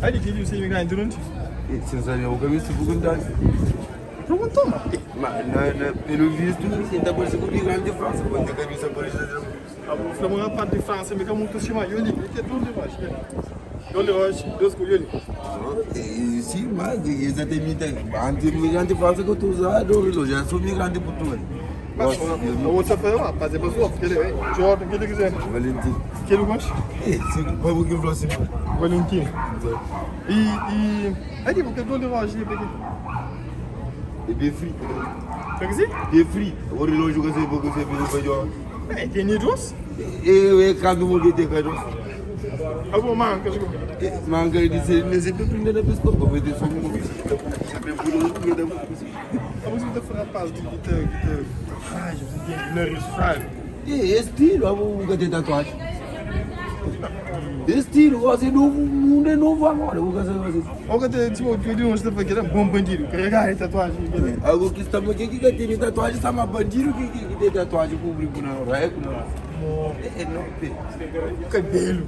Hadi que você me ganha durante? Sinceramente, eu nunca vi isso perguntar. Perguntou, Mas pelo visto, ainda por isso que o grande de França, quando eu vi essa coisa. A maior parte de França, me como muito chama Yoli, que é tudo de baixo. Yoli Roche, Deus com Yoli. Sim, mas exatamente. Antes de França que eu estou usando, eu já sou migrante de Portugal. Mas o outro foi lá, fazer pessoa, porque ele é Jordan, que ele quiser. Valentim. Que ele gosta? Sim, foi o que eu falei assim. Valentim. E. Aí, porque eu Yoli Roche, E bem frio. Quer dizer? Bem frio. O relógio que você fez para jogar. É, tem nidos? E quando eu vou ter carros. Alguma manca, Manga e dizer, mas sempre primeira vez que eu vou ver só uma vez. Sempre por um dia. A música da rapaz de frágil, você tem nariz frágil. É estilo, eu vou ter tatuagem. Estilo, você não é novo agora, eu vou fazer vocês. Olha que tipo, eu digo uma coisa que era bom bandido, carregar a tatuagem. Algo que está aqui que tem tatuagem, está mais bandido que tem tatuagem público na hora, é não. Cabelo.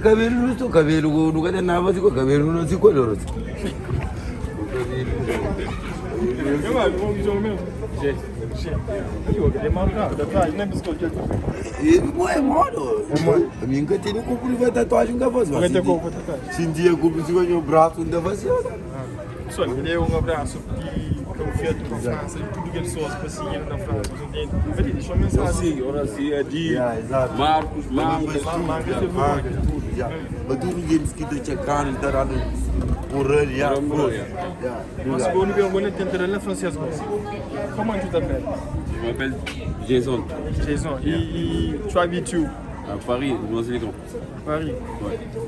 Cabelo não estou, cabelo nunca tem nada, cabelo não se color. Eu acho que vamos jogar mesmo. Eu queria marcar, tatuagem, não é biscoito. Não é modo. A minha nunca tem comprar tatuagem, nunca faz. Nunca tem como tatuagem. Se um dia comprar o braço, não dá fazer. Só que deu abraço e o feito para a França e tudo que as pessoas passam na França, entende? Deixa eu mensagem. Ora sim, é de Marcos, Mangas, tudo. Mas tudo eles que estão checando, estão dando correr, Mas se você não vai tentar na francesa, como é que tu t'appelles? Je m'appelle Jason, Jason. E tu habites où? à Paris, Noisy-le-Grand. Paris.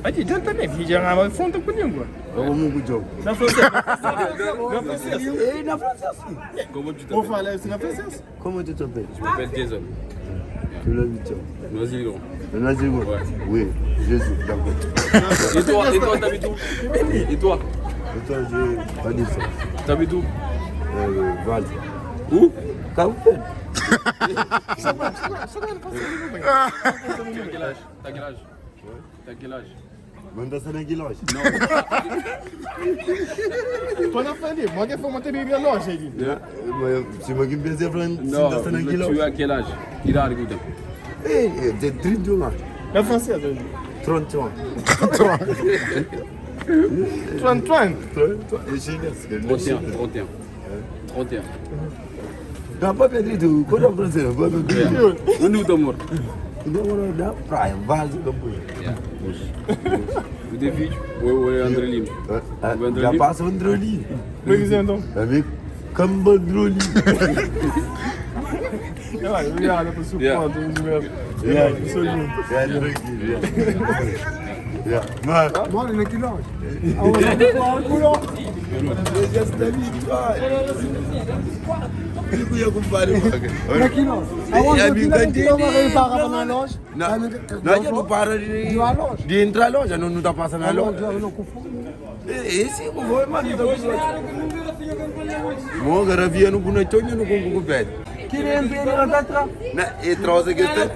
Ah, tu também, filho, já não fonte com língua. Vamos muito jogo. Na francesa. Na francesa. E na francesa? Comment tu Vou t'appelles? falar isso na francesa. Como tu t'appelles? Je m'appelle Jason, Tu l'habites où? Noisy-le-Grand. Là, c'est bon. Oui, Jésus, d'accord. Et toi, t'habites où? Et toi, Attends, je vais dire ça. t'habites où? Val. Où? Campé. T'as quel âge? T'as quel âge? T'as quel âge? Manda ça dans quel âge? Toi, na famille, moi, je vais monter bien loge, j'ai dit. C'est moi qui me faisais prendre. Non, Manda ça dans quel tu âge? as quel âge? Il a écouté. J'ai 30 ans. Na francesa, j'ai dit. 30 ans. 30. Et chez nous, 31, 31. 31. Não, para Pedro, tu, quando eu francês, não pode Pedro. Onde é o teu amor? Não, não, dá praia, vaso, não pode. O David ou o André Lima? Já passa o Androli. Como é que c'est donc? Amigo, Cambandroli. Obrigado por suporte, sou junto. É, tranquilo. Mas, Mora na quilômetro. já está vindo, vai. Fico eu com vários. Na quilômetro. Aonde você para na loja? Não, já não para de entrar na loja, não está passando na loja. Eu não confundo. Esse eu vou, mano. Mo garavia no bonetonho no congo pé. Querem ver na trás? Na e trouxe que está.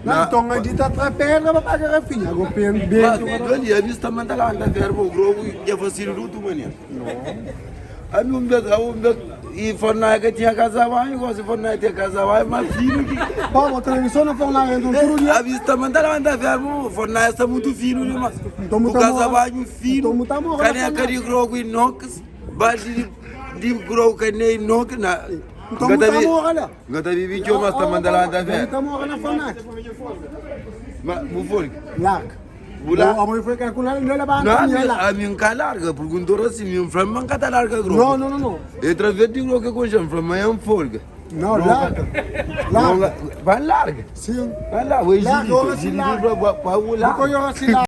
Não, então a gente está perto para pagar a filha. Agora penso bem. Mas ali a vista manda lá anda verbo grogo e facil ruto mania. A mim e fornaga tinha casado aí, gosto fornaga tinha casado aí, mas filho que Vamos, a televisão não foi lá, então tudo dia. a vista manda lá anda verbo fornaga está muito fino, mas o casado aí fino. Cadê a cari grogo e nox? Bate de grogo que nem nox na. Então estamos lá. Gata vivi que eu mas está manda lá anda verbo. Estamos lá na Fornac. Mas o fone. Larga. Bula. A mãe foi calcular, não é lá. Não, a minha cara larga, perguntou assim, minha frame manca tá larga grogo. Não. E através de grogo que eu chamo frame é folga. Não, larga. Vai larga. Sim. Vai lá, o Larga, exílio para o lá. Vou conhecer assim lá.